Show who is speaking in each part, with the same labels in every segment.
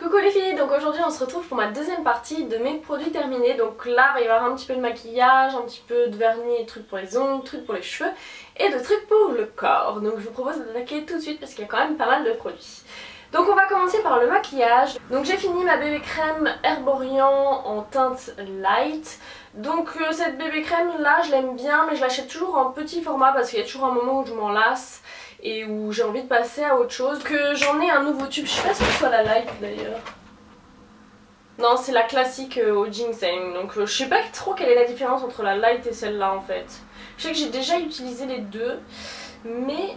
Speaker 1: Coucou les filles, donc aujourd'hui on se retrouve pour ma deuxième partie de mes produits terminés. Donc là il va y avoir un petit peu de maquillage, un petit peu de vernis et trucs pour les ongles, trucs pour les cheveux et de trucs pour le corps. Donc je vous propose d'attaquer tout de suite parce qu'il y a quand même pas mal de produits. Donc on va commencer par le maquillage. Donc j'ai fini ma bébé crème Herborian en teinte light. Donc cette bébé crème là je l'aime bien, mais je l'achète toujours en petit format parce qu'il y a toujours un moment où je m'en lasse et où j'ai envie de passer à autre chose. Que j'en ai un nouveau tube, je sais pas si c'est la light d'ailleurs. Non, c'est la classique au ginseng, donc je sais pas trop quelle est la différence entre la light et celle-là en fait. Je sais que j'ai déjà utilisé les deux, mais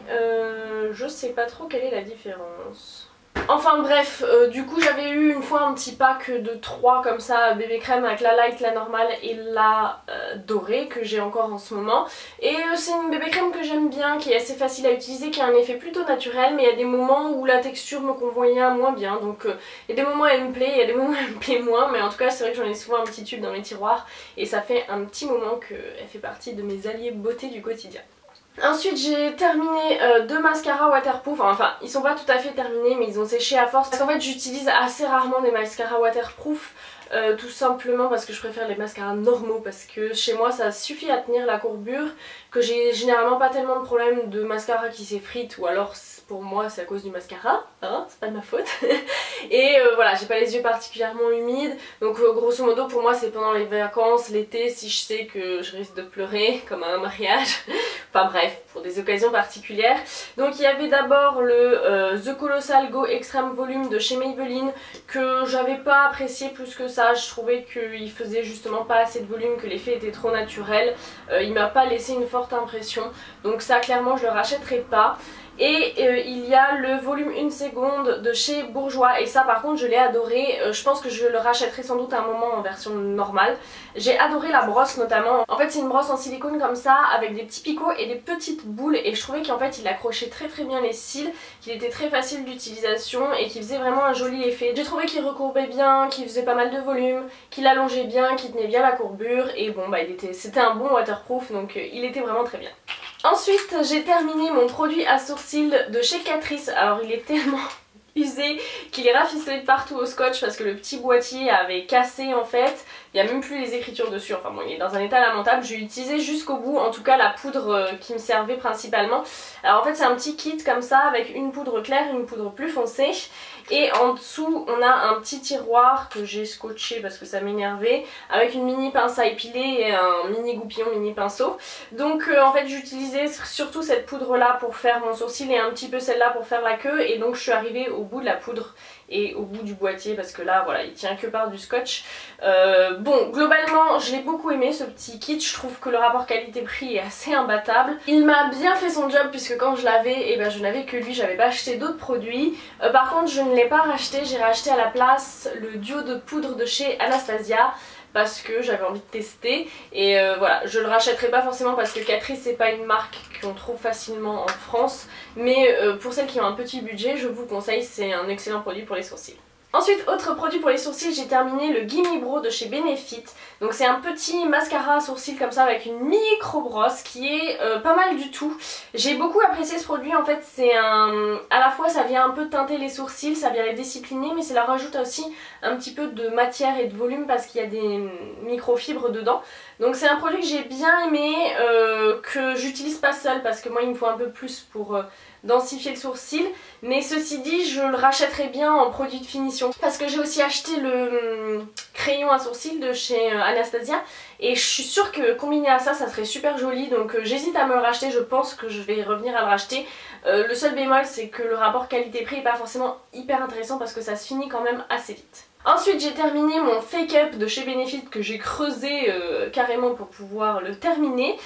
Speaker 1: je sais pas trop quelle est la différence. Enfin bref, du coup j'avais eu une fois un petit pack de 3 comme ça, bébé crème avec la light, la normale et la dorée que j'ai encore en ce moment. Et c'est une bébé crème que j'aime bien, qui est assez facile à utiliser, qui a un effet plutôt naturel, mais il y a des moments où la texture me convient moins bien. Donc il y a des moments où elle me plaît, il y a des moments où elle me plaît moins, mais en tout cas c'est vrai que j'en ai souvent un petit tube dans mes tiroirs et ça fait un petit moment qu'elle fait partie de mes alliés beauté du quotidien. Ensuite j'ai terminé deux mascaras waterproof, enfin ils sont pas tout à fait terminés mais ils ont séché à force parce qu'en fait j'utilise assez rarement des mascaras waterproof, tout simplement parce que je préfère les mascaras normaux parce que chez moi ça suffit à tenir la courbure, que j'ai généralement pas tellement de problèmes de mascara qui s'effrite ou alors pour moi c'est à cause du mascara, hein, c'est pas de ma faute. Et voilà, j'ai pas les yeux particulièrement humides, donc grosso modo pour moi c'est pendant les vacances, l'été, si je sais que je risque de pleurer comme à un mariage. Enfin bref, pour des occasions particulières. Donc il y avait d'abord le The Colossal Go Extreme Volume de chez Maybelline que j'avais pas apprécié plus que ça. Je trouvais qu'il faisait justement pas assez de volume, que l'effet était trop naturel. Il m'a pas laissé une forte impression. Donc ça clairement je le rachèterai pas. Et il y a le volume 1 seconde de chez Bourjois et ça par contre je l'ai adoré, je pense que je le rachèterai sans doute à un moment en version normale. J'ai adoré la brosse notamment, en fait c'est une brosse en silicone comme ça avec des petits picots et des petites boules et je trouvais qu'en fait il accrochait très bien les cils, qu'il était très facile d'utilisation et qu'il faisait vraiment un joli effet. J'ai trouvé qu'il recourbait bien, qu'il faisait pas mal de volume, qu'il allongeait bien, qu'il tenait bien la courbure et bon bah c'était un bon waterproof donc il était vraiment très bien. Ensuite j'ai terminé mon produit à sourcils de chez Catrice. Alors il est tellement usé qu'il est rafistolé de partout au scotch parce que le petit boîtier avait cassé en fait. Il n'y a même plus les écritures dessus, enfin bon il est dans un état lamentable. J'ai utilisé jusqu'au bout, en tout cas la poudre qui me servait principalement. Alors en fait c'est un petit kit comme ça avec une poudre claire et une poudre plus foncée. Et en dessous on a un petit tiroir que j'ai scotché parce que ça m'énervait, avec une mini pince à épiler et un mini goupillon, mini pinceau. Donc en fait j'utilisais surtout cette poudre là pour faire mon sourcil et un petit peu celle là pour faire la queue. Et donc je suis arrivée au bout de la poudre et au bout du boîtier parce que là voilà il tient que par du scotch. Bon globalement je l'ai beaucoup aimé ce petit kit, je trouve que le rapport qualité-prix est assez imbattable. Il m'a bien fait son job puisque quand je l'avais et ben je n'avais que lui, j'avais pas acheté d'autres produits. Par contre je ne l'ai pas racheté, j'ai racheté à la place le duo de poudre de chez Anastasia parce que j'avais envie de tester et voilà, je le rachèterai pas forcément parce que Catrice c'est pas une marque qu'on trouve facilement en France, mais pour celles qui ont un petit budget je vous conseille, c'est un excellent produit pour les sourcils. Ensuite, autre produit pour les sourcils, j'ai terminé le Gimme Brow de chez Benefit. Donc c'est un petit mascara à sourcils comme ça avec une micro brosse qui est pas mal du tout. J'ai beaucoup apprécié ce produit, en fait c'est un... à la fois ça vient un peu teinter les sourcils, ça vient les discipliner, mais ça leur rajoute aussi un petit peu de matière et de volume parce qu'il y a des microfibres dedans. Donc c'est un produit que j'ai bien aimé, que j'utilise pas seule parce que moi il me faut un peu plus pour densifier le sourcil, mais ceci dit je le rachèterai bien en produit de finition parce que j'ai aussi acheté le crayon à sourcils de chez Anastasia et je suis sûre que combiné à ça ça serait super joli, donc j'hésite à me le racheter, je pense que je vais revenir à le racheter. Le seul bémol c'est que le rapport qualité-prix est pas forcément hyper intéressant parce que ça se finit quand même assez vite. Ensuite j'ai terminé mon Fake Up de chez Benefit que j'ai creusé carrément pour pouvoir le terminer.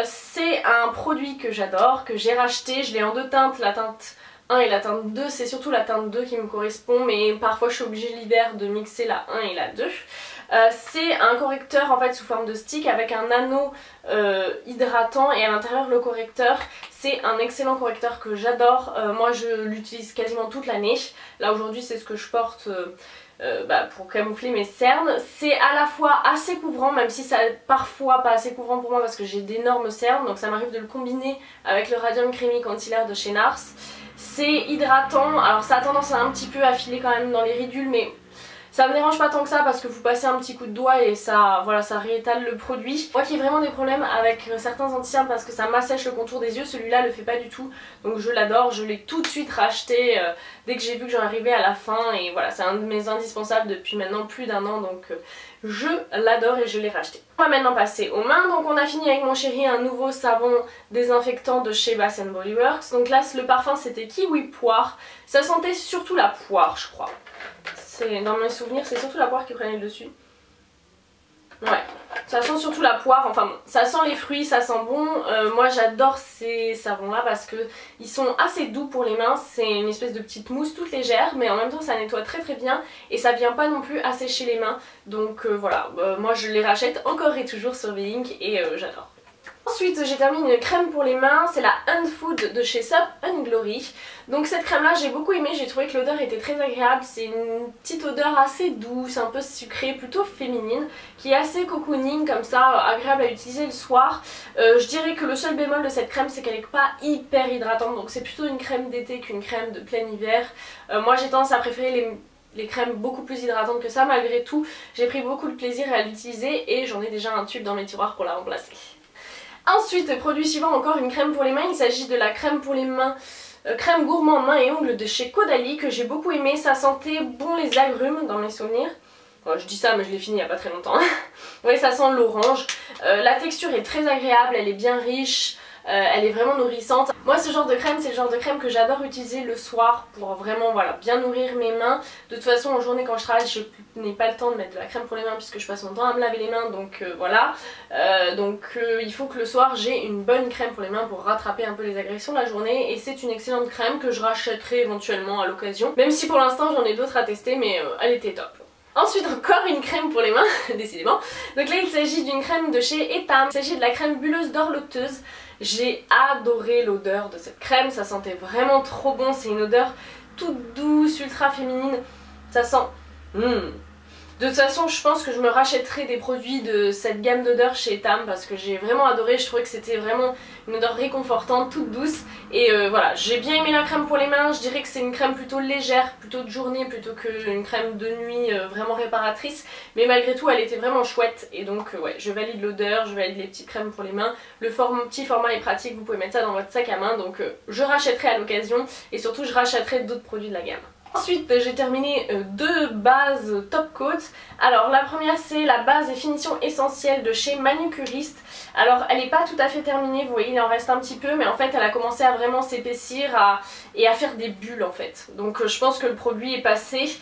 Speaker 1: C'est un produit que j'adore, que j'ai racheté, je l'ai en deux teintes, la teinte 1 et la teinte 2, c'est surtout la teinte 2 qui me correspond mais parfois je suis obligée l'hiver de mixer la 1 et la 2. C'est un correcteur en fait sous forme de stick avec un anneau hydratant et à l'intérieur le correcteur. C'est un excellent correcteur que j'adore, moi je l'utilise quasiment toute l'année. Là aujourd'hui c'est ce que je porte pour camoufler mes cernes. C'est à la fois assez couvrant, même si ça parfois pas assez couvrant pour moi parce que j'ai d'énormes cernes, donc ça m'arrive de le combiner avec le Radiant Creamy Concealer de chez NARS. c'est hydratant, alors ça a tendance à un petit peu à filer quand même dans les ridules mais ça me dérange pas tant que ça parce que vous passez un petit coup de doigt et ça, voilà, ça réétale le produit. Moi qui ai vraiment des problèmes avec certains anti-cernes parce que ça m'assèche le contour des yeux, celui-là le fait pas du tout. Donc je l'adore, je l'ai tout de suite racheté dès que j'ai vu que j'en arrivais à la fin. Et voilà, c'est un de mes indispensables depuis maintenant plus d'1 an. Donc je l'adore et je l'ai racheté. On va maintenant passer aux mains. Donc on a fini avec mon chéri un nouveau savon désinfectant de chez Bath & Body Works. Donc là le parfum c'était kiwi poire. Ça sentait surtout la poire je crois. Dans mes souvenirs c'est surtout la poire qui prenait le dessus. Ouais, ça sent surtout la poire, enfin bon, ça sent les fruits, ça sent bon. Moi j'adore ces savons là parce que ils sont assez doux pour les mains. C'est une espèce de petite mousse toute légère mais en même temps ça nettoie très très bien et ça vient pas non plus assécher les mains. Donc voilà, moi je les rachète encore et toujours sur Beyink et j'adore. Ensuite j'ai terminé une crème pour les mains, c'est la Unfood de chez Soap & Glory. Donc cette crème là j'ai beaucoup aimé, j'ai trouvé que l'odeur était très agréable, c'est une petite odeur assez douce, un peu sucrée, plutôt féminine, qui est assez cocooning comme ça, agréable à utiliser le soir. Je dirais que le seul bémol de cette crème c'est qu'elle n'est pas hyper hydratante, donc c'est plutôt une crème d'été qu'une crème de plein hiver. Moi j'ai tendance à préférer les crèmes beaucoup plus hydratantes que ça, malgré tout j'ai pris beaucoup de plaisir à l'utiliser et j'en ai déjà un tube dans mes tiroirs pour la remplacer. Ensuite, produit suivant, encore une crème pour les mains, il s'agit de la crème pour les mains, crème gourmand mains et ongles de chez Caudalie que j'ai beaucoup aimé, ça sentait bon les agrumes dans mes souvenirs. Bon, je dis ça mais je l'ai fini il n'y a pas très longtemps. Oui, ça sent l'orange, la texture est très agréable, elle est bien riche. Elle est vraiment nourrissante. Moi ce genre de crème c'est le genre de crème que j'adore utiliser le soir pour vraiment voilà, bien nourrir mes mains. De toute façon en journée quand je travaille je n'ai pas le temps de mettre de la crème pour les mains puisque je passe mon temps à me laver les mains donc voilà. Il faut que le soir j'ai une bonne crème pour les mains pour rattraper un peu les agressions de la journée et c'est une excellente crème que je rachèterai éventuellement à l'occasion. Même si pour l'instant j'en ai d'autres à tester mais elle était top. Ensuite encore une crème pour les mains, décidément. Donc là il s'agit d'une crème de chez Etam, il s'agit de la crème bulleuse dorloteuse. J'ai adoré l'odeur de cette crème, ça sentait vraiment trop bon, c'est une odeur toute douce, ultra féminine, ça sent... De toute façon je pense que je me rachèterai des produits de cette gamme d'odeurs chez Etam parce que j'ai vraiment adoré, je trouvais que c'était vraiment une odeur réconfortante, toute douce et voilà, j'ai bien aimé la crème pour les mains, je dirais que c'est une crème plutôt légère, plutôt de journée plutôt qu'une crème de nuit vraiment réparatrice mais malgré tout elle était vraiment chouette et donc ouais, je valide l'odeur, je valide les petites crèmes pour les mains, le petit format est pratique, vous pouvez mettre ça dans votre sac à main donc je rachèterai à l'occasion et surtout je rachèterai d'autres produits de la gamme. Ensuite j'ai terminé deux bases top coat. Alors la première c'est la base et finition essentielle de chez Manucuriste. Alors elle n'est pas tout à fait terminée, vous voyez il en reste un petit peu mais en fait elle a commencé à vraiment s'épaissir et à faire des bulles en fait. Donc je pense que le produit est passé,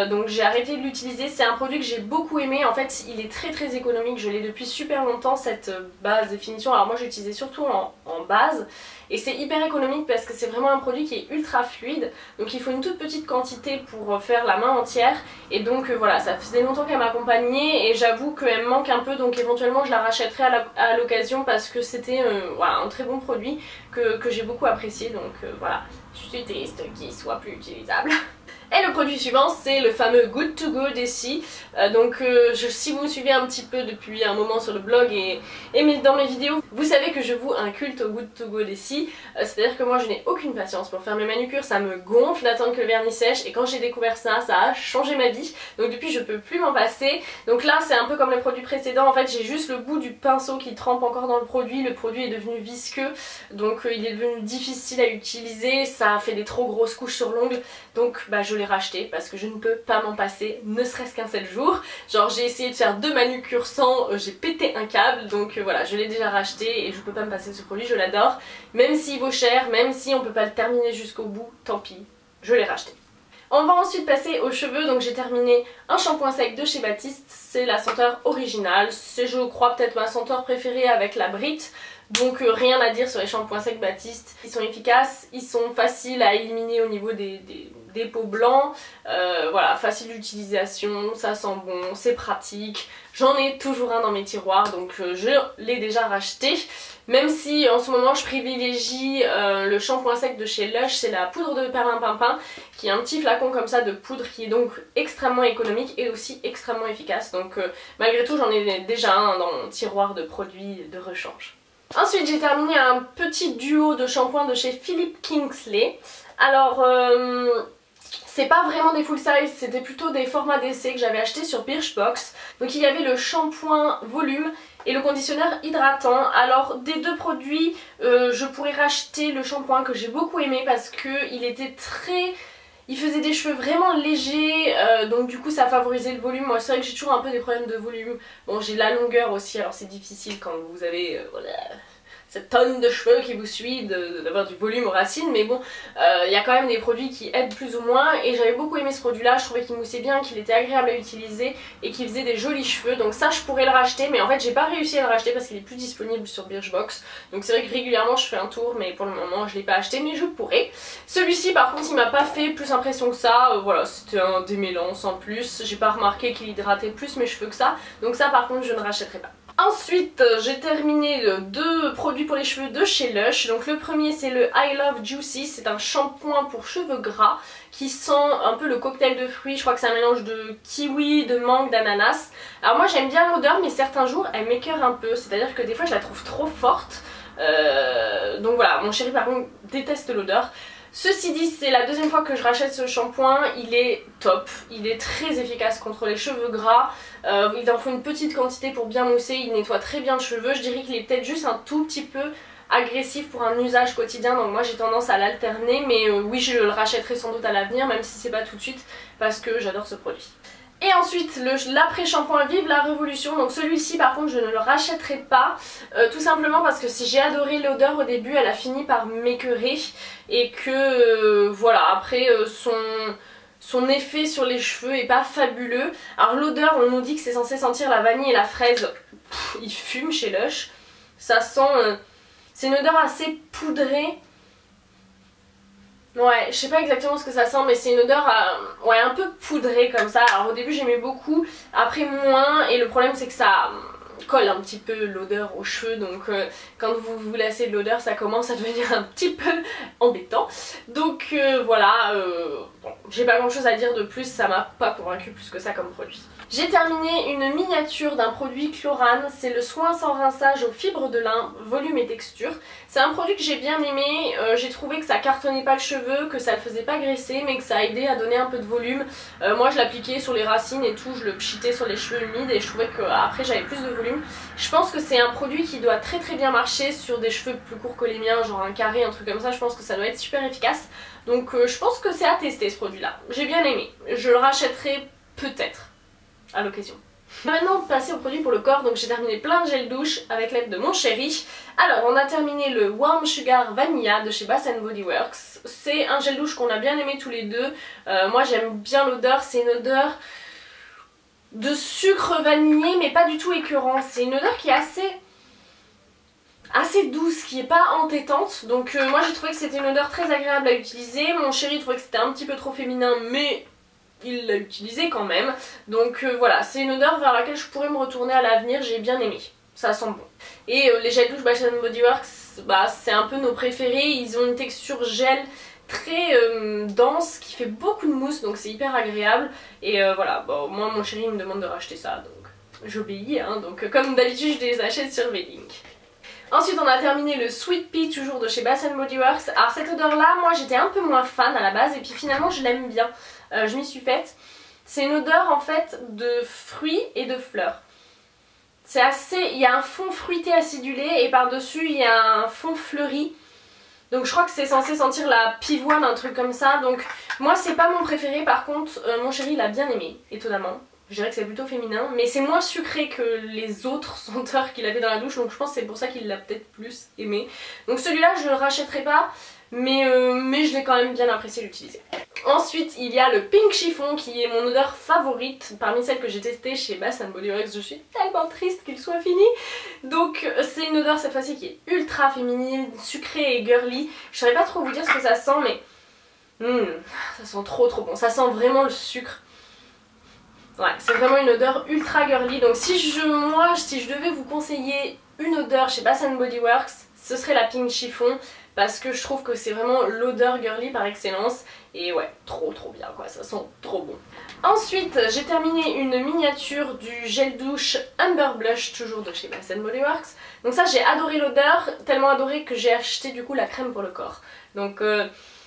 Speaker 1: donc j'ai arrêté de l'utiliser. C'est un produit que j'ai beaucoup aimé, en fait il est très économique, je l'ai depuis super longtemps cette base et finition. Alors moi j'ai utilisé surtout en base. Et c'est hyper économique parce que c'est vraiment un produit qui est ultra fluide. Donc il faut une toute petite quantité pour faire la main entière. Et donc voilà, ça faisait longtemps qu'elle m'accompagnait et j'avoue qu'elle me manque un peu. Donc éventuellement je la rachèterai à l'occasion parce que c'était voilà, un très bon produit que j'ai beaucoup apprécié. Donc voilà, je suis triste qu'il soit plus utilisable. Et le produit suivant c'est le fameux Good To Go d'Essie. Si vous me suivez un petit peu depuis un moment sur le blog et dans mes vidéos, vous savez que je voue un culte au Good To Go d'Essie. C'est à dire que moi je n'ai aucune patience pour faire mes manucures, ça me gonfle d'attendre que le vernis sèche et quand j'ai découvert ça, ça a changé ma vie. Donc depuis je peux plus m'en passer. Donc là c'est un peu comme les produits précédents, en fait j'ai juste le bout du pinceau qui trempe encore dans le produit est devenu visqueux. Donc il est devenu difficile à utiliser, ça a fait des trop grosses couches sur l'ongle. Donc je l'ai racheté parce que je ne peux pas m'en passer, ne serait-ce qu'un seul jour. Genre j'ai essayé de faire 2 manucures sans, j'ai pété un câble, donc voilà, je l'ai déjà racheté et je peux pas me passer de ce produit, je l'adore. Même s'il vaut cher, même si on peut pas le terminer jusqu'au bout, tant pis, je l'ai racheté. On va ensuite passer aux cheveux, donc j'ai terminé un shampoing sec de chez Baptiste, c'est la senteur originale, c'est je crois peut-être ma senteur préférée avec la Brit. Donc rien à dire sur les shampoings secs Baptiste, ils sont efficaces, ils sont faciles à éliminer au niveau des peaux blancs, voilà, facile d'utilisation, ça sent bon, c'est pratique, j'en ai toujours un dans mes tiroirs donc je l'ai déjà racheté. Même si en ce moment je privilégie le shampoing sec de chez Lush, c'est la poudre de perlimpinpin qui est un petit flacon comme ça de poudre qui est donc extrêmement économique et aussi extrêmement efficace. Donc malgré tout j'en ai déjà un dans mon tiroir de produits de rechange. Ensuite j'ai terminé un petit duo de shampoings de chez Philip Kingsley. Alors c'est pas vraiment des full size, c'était plutôt des formats d'essai que j'avais acheté sur Birchbox. Donc il y avait le shampoing volume et le conditionneur hydratant. Alors des deux produits, je pourrais racheter le shampoing que j'ai beaucoup aimé parce que il était très... Il faisait des cheveux vraiment légers, donc du coup ça favorisait le volume. Moi c'est vrai que j'ai toujours un peu des problèmes de volume. Bon, j'ai la longueur aussi, alors c'est difficile quand vous avez voilà, cette tonne de cheveux qui vous suit d'avoir du volume aux racines, mais bon, il y a quand même des produits qui aident plus ou moins, et j'avais beaucoup aimé ce produit là. Je trouvais qu'il moussait bien, qu'il était agréable à utiliser et qu'il faisait des jolis cheveux, donc ça je pourrais le racheter, mais en fait j'ai pas réussi à le racheter parce qu'il est plus disponible sur Birchbox. Donc c'est vrai que régulièrement je fais un tour, mais pour le moment je l'ai pas acheté, mais je pourrais. Celui-ci par contre il m'a pas fait plus impression que ça, voilà, c'était un démêlant sans plus. J'ai pas remarqué qu'il hydratait plus mes cheveux que ça, donc ça par contre je ne rachèterai pas. Ensuite j'ai terminé deux produits pour les cheveux de chez Lush. Donc le premier c'est le I Love Juicy, c'est un shampoing pour cheveux gras qui sent un peu le cocktail de fruits. Je crois que c'est un mélange de kiwi, de mangue, d'ananas. Alors moi j'aime bien l'odeur, mais certains jours elle m'écœure un peu, c'est à dire que des fois je la trouve trop forte. Donc voilà, mon chéri par contre déteste l'odeur. Ceci dit, c'est la deuxième fois que je rachète ce shampoing, il est top, il est très efficace contre les cheveux gras, il en faut une petite quantité pour bien mousser, il nettoie très bien le cheveu. Je dirais qu'il est peut-être juste un tout petit peu agressif pour un usage quotidien, donc moi j'ai tendance à l'alterner, mais oui je le rachèterai sans doute à l'avenir, même si c'est pas tout de suite, parce que j'adore ce produit. Et ensuite l'après-shampoing Vive la Révolution, donc celui-ci par contre je ne le rachèterai pas, tout simplement parce que si j'ai adoré l'odeur au début, elle a fini par m'écœurer, et que voilà, après son effet sur les cheveux est pas fabuleux. Alors l'odeur, on nous dit que c'est censé sentir la vanille et la fraise, il fume chez Lush, ça sent... c'est une odeur assez poudrée. Ouais, je sais pas exactement ce que ça sent, mais c'est une odeur ouais, un peu poudrée comme ça. Alors au début j'aimais beaucoup, après moins, et le problème c'est que ça colle un petit peu l'odeur aux cheveux, donc quand vous vous lassez de l'odeur ça commence à devenir un petit peu embêtant. Donc voilà, bon, j'ai pas grand chose à dire de plus, ça m'a pas convaincu plus que ça comme produit. J'ai terminé une miniature d'un produit Chlorane, c'est le soin sans rinçage aux fibres de lin, volume et texture. C'est un produit que j'ai bien aimé, j'ai trouvé que ça cartonnait pas le cheveu, que ça le faisait pas graisser, mais que ça a aidé à donner un peu de volume. Moi je l'appliquais sur les racines et tout, je le pchitais sur les cheveux humides et je trouvais qu'après j'avais plus de volume. Je pense que c'est un produit qui doit très très bien marcher sur des cheveux plus courts que les miens, genre un carré, un truc comme ça. Je pense que ça doit être super efficace, donc je pense que c'est à tester ce produit là. J'ai bien aimé, je le rachèterai peut-être à l'occasion. Maintenant passer au produit pour le corps, donc j'ai terminé plein de gel douche avec l'aide de mon chéri. Alors on a terminé le Warm Sugar Vanilla de chez Bath Body Works. C'est un gel douche qu'on a bien aimé tous les deux. Moi j'aime bien l'odeur, c'est une odeur de sucre vanillé mais pas du tout écœurant. C'est une odeur qui est assez douce, qui est pas entêtante, donc moi j'ai trouvé que c'était une odeur très agréable à utiliser. Mon chéri trouvait que c'était un petit peu trop féminin, mais il l'a utilisé quand même, donc voilà, c'est une odeur vers laquelle je pourrais me retourner à l'avenir, j'ai bien aimé, ça sent bon. Et les gels douche Bath Body Works, bah, c'est un peu nos préférés, ils ont une texture gel très dense qui fait beaucoup de mousse, donc c'est hyper agréable. Et voilà, bon, moi mon chéri me demande de racheter ça, donc j'obéis, hein, donc comme d'habitude je les achète sur V-Link. Ensuite on a terminé le Sweet Pea, toujours de chez Bath Body Works. Alors cette odeur là, moi j'étais un peu moins fan à la base, et puis finalement je l'aime bien, je m'y suis faite. C'est une odeur en fait de fruits et de fleurs. C'est assez, il y a un fond fruité acidulé et par dessus il y a un fond fleuri. Donc je crois que c'est censé sentir la pivoine, un truc comme ça. Donc moi c'est pas mon préféré, par contre mon chéri l'a bien aimé, étonnamment. Je dirais que c'est plutôt féminin, mais c'est moins sucré que les autres senteurs qu'il avait dans la douche, donc je pense que c'est pour ça qu'il l'a peut-être plus aimé. Donc celui-là je le rachèterai pas, mais je l'ai quand même bien apprécié l'utiliser. Ensuite il y a le Pink Chiffon qui est mon odeur favorite parmi celles que j'ai testées chez Bath Body Works. Je suis tellement triste qu'il soit fini. Donc c'est une odeur cette fois-ci qui est ultra féminine, sucrée et girly. Je saurais pas trop vous dire ce que ça sent, mais ça sent trop bon, ça sent vraiment le sucre. Ouais, c'est vraiment une odeur ultra girly. Donc si je devais vous conseiller une odeur chez Bath Body Works, ce serait la Pink Chiffon, parce que je trouve que c'est vraiment l'odeur girly par excellence. Et ouais, trop bien quoi, ça sent trop bon. Ensuite, j'ai terminé une miniature du gel douche Amber Blush, toujours de chez Bath & Body Works. Donc ça, j'ai adoré l'odeur, tellement adoré que j'ai acheté du coup la crème pour le corps. Donc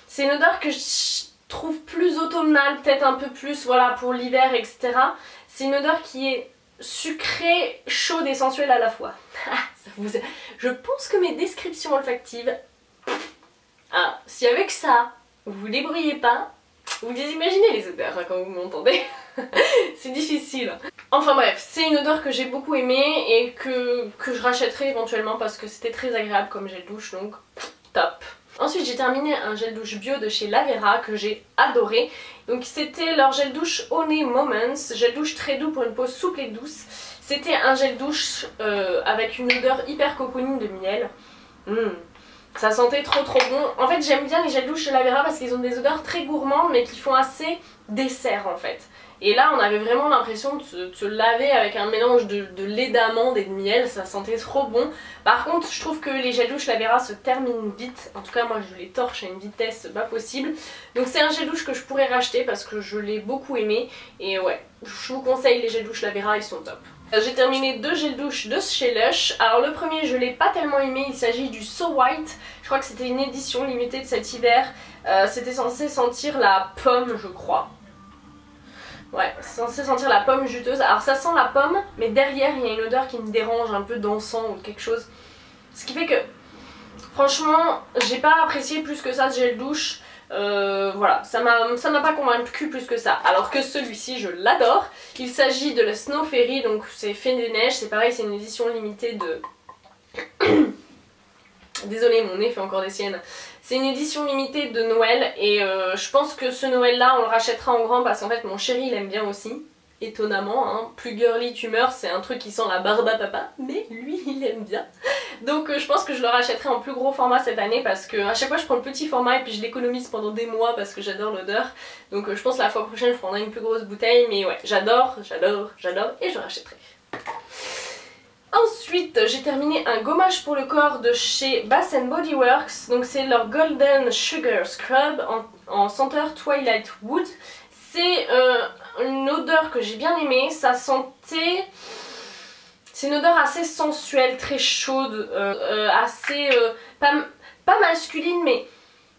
Speaker 1: c'est une odeur que je trouve plus automnale, peut-être un peu plus, voilà, pour l'hiver, etc. C'est une odeur qui est sucrée, chaude et sensuelle à la fois. Je pense que mes descriptions olfactives, si avec ça, vous les brouillez pas, vous les imaginez les odeurs hein, quand vous m'entendez. C'est difficile. Enfin bref, c'est une odeur que j'ai beaucoup aimée et que je rachèterai éventuellement parce que c'était très agréable comme gel douche, donc top. Ensuite j'ai terminé un gel douche bio de chez Lavera que j'ai adoré. Donc c'était leur gel douche Honey Moments, gel douche très doux pour une peau souple et douce. C'était un gel douche avec une odeur hyper cocooning de miel. Ça sentait trop bon. En fait j'aime bien les gels douche chez Lavera parce qu'ils ont des odeurs très gourmandes mais qui font assez dessert en fait. Et là on avait vraiment l'impression de se laver avec un mélange de lait d'amande et de miel, ça sentait trop bon. Par contre je trouve que les gels douche Lavera se terminent vite, en tout cas moi je les torche à une vitesse pas possible. Donc c'est un gel douche que je pourrais racheter parce que je l'ai beaucoup aimé. Et ouais, je vous conseille les gels douche Lavera, ils sont top. J'ai terminé 2 gels douche de chez Lush. Alors le premier je l'ai pas tellement aimé, il s'agit du So White. Je crois que c'était une édition limitée de cet hiver. C'était censé sentir la pomme je crois. Ouais, c'est censé sentir la pomme juteuse. Alors ça sent la pomme, mais derrière il y a une odeur qui me dérange, un peu d'encens ou quelque chose. Ce qui fait que, franchement, j'ai pas apprécié plus que ça ce gel douche. Voilà, ça m'a pas convaincu plus que ça. Alors que celui-ci, je l'adore. Il s'agit de la Snow Fairy, donc c'est Fée des Neiges. C'est pareil, c'est une édition limitée de... Désolée, mon nez fait encore des siennes. C'est une édition limitée de Noël et je pense que ce Noël là on le rachètera en grand parce qu'en fait mon chéri il aime bien aussi. Étonnamment, hein. Plus girly tu meurs, c'est un truc qui sent la barbe à papa, mais lui il aime bien. Donc je pense que je le rachèterai en plus gros format cette année parce que à chaque fois je prends le petit format et puis je l'économise pendant des mois parce que j'adore l'odeur. Donc je pense que la fois prochaine je prendrai une plus grosse bouteille, mais ouais, j'adore et je rachèterai. Ensuite j'ai terminé un gommage pour le corps de chez Bath & Body Works. Donc c'est leur Golden Sugar Scrub en senteur Twilight Wood. C'est une odeur que j'ai bien aimée, ça sentait... C'est une odeur assez sensuelle, très chaude, assez... pas masculine mais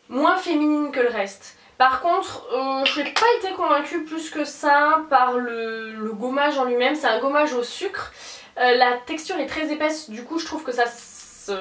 Speaker 1: moins féminine que le reste. Par contre, je n'ai pas été convaincue plus que ça par le gommage en lui-même. C'est un gommage au sucre. La texture est très épaisse, du coup je trouve que ça se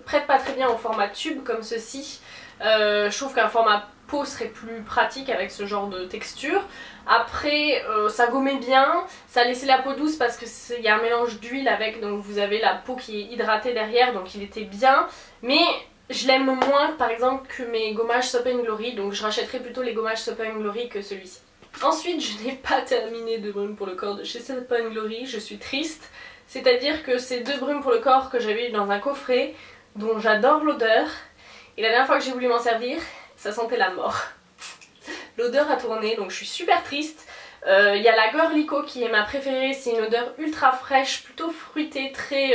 Speaker 1: prête pas très bien au format tube comme ceci. Je trouve qu'un format pot serait plus pratique avec ce genre de texture. Après ça gommait bien, ça laissait la peau douce parce qu'il y a un mélange d'huile avec, donc vous avez la peau qui est hydratée derrière, donc il était bien. Mais je l'aime moins par exemple que mes gommages Soap & Glory, donc je rachèterai plutôt les gommages Soap & Glory que celui-ci. Ensuite je n'ai pas terminé de brume pour le corps de chez Soap & Glory, je suis triste. C'est-à-dire que ces 2 brumes pour le corps que j'avais eu dans un coffret, dont j'adore l'odeur, et la dernière fois que j'ai voulu m'en servir, ça sentait la mort. L'odeur a tourné, donc je suis super triste. Il y a la Girlico qui est ma préférée, c'est une odeur ultra fraîche, plutôt fruitée, très,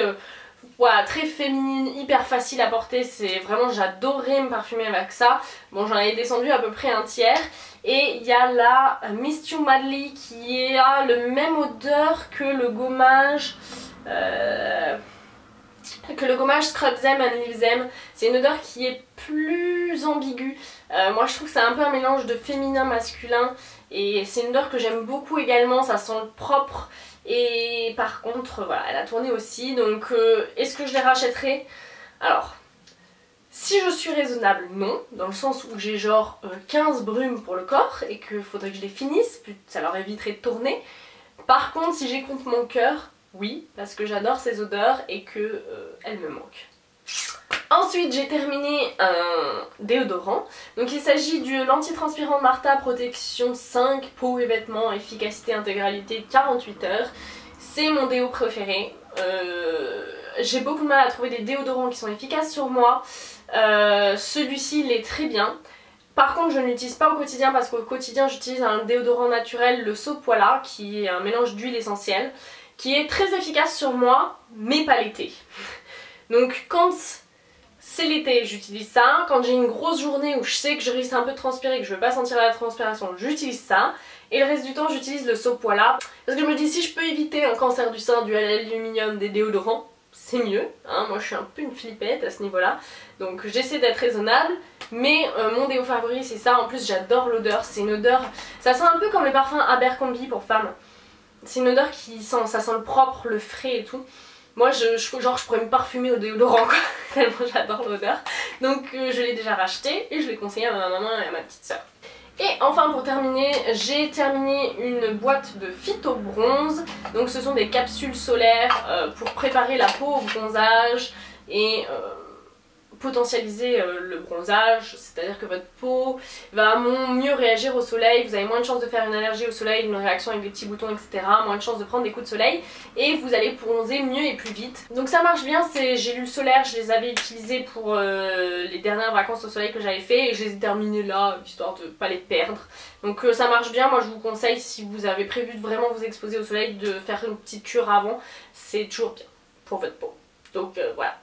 Speaker 1: voilà, très féminine, hyper facile à porter. C'est vraiment, j'adorais me parfumer avec ça. Bon, j'en ai descendu à peu près un tiers. Et il y a la Miss You Madly qui a le même odeur que le gommage Scrub Them and Leave Them. C'est une odeur qui est plus ambiguë. Moi je trouve que c'est un peu un mélange de féminin masculin et c'est une odeur que j'aime beaucoup également, ça sent le propre. Et par contre voilà, elle a tourné aussi, donc est-ce que je les rachèterai? Alors si je suis raisonnable, non, dans le sens où j'ai genre 15 brumes pour le corps et qu'il faudrait que je les finisse, ça leur éviterait de tourner. Par contre si j'écoute mon cœur, oui, parce que j'adore ces odeurs et que elles me manquent. Ensuite j'ai terminé un déodorant, donc il s'agit du l'antitranspirant Martha Protection 5 peau et vêtements, efficacité intégralité 48 heures. C'est mon déo préféré. J'ai beaucoup de mal à trouver des déodorants qui sont efficaces sur moi. Celui-ci il est très bien. Par contre je ne l'utilise pas au quotidien parce qu'au quotidien j'utilise un déodorant naturel, le Sopoila, qui est un mélange d'huile essentielle, qui est très efficace sur moi mais pas l'été. Donc quand c'est l'été, j'utilise ça. Quand j'ai une grosse journée où je sais que je risque un peu de transpirer, que je veux pas sentir la transpiration, j'utilise ça. Et le reste du temps j'utilise le soap Walla. Parce que je me dis si je peux éviter un cancer du sein dû à l'aluminium des déodorants, c'est mieux, hein. Moi je suis un peu une flippette à ce niveau là, donc j'essaie d'être raisonnable, mais mon déo favori c'est ça. En plus j'adore l'odeur, c'est une odeur, ça sent un peu comme les parfums Abercrombie pour femmes, c'est une odeur qui sent, ça sent le propre, le frais et tout. Moi genre je pourrais me parfumer au déodorant quoi, tellement j'adore l'odeur, donc je l'ai déjà racheté et je l'ai conseillé à ma maman et à ma petite soeur. Et enfin pour terminer, j'ai terminé une boîte de Phyto Bronze. Donc ce sont des capsules solaires pour préparer la peau au bronzage et potentialiser le bronzage, c'est-à-dire que votre peau va mieux réagir au soleil, vous avez moins de chances de faire une allergie au soleil, une réaction avec des petits boutons etc, moins de chances de prendre des coups de soleil et vous allez bronzer mieux et plus vite. Donc ça marche bien, ces gélules solaires je les avais utilisées pour les dernières vacances au soleil que j'avais fait et je les ai terminées là histoire de pas les perdre. Donc ça marche bien, moi je vous conseille si vous avez prévu de vraiment vous exposer au soleil de faire une petite cure avant, c'est toujours bien pour votre peau. Donc voilà.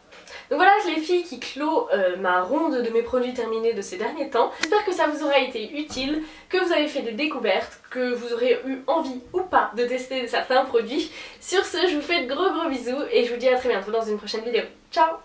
Speaker 1: Donc voilà les filles qui clôt ma ronde de mes produits terminés de ces derniers temps. J'espère que ça vous aura été utile, que vous avez fait des découvertes, que vous aurez eu envie ou pas de tester certains produits. Sur ce, je vous fais de gros bisous et je vous dis à très bientôt dans une prochaine vidéo. Ciao!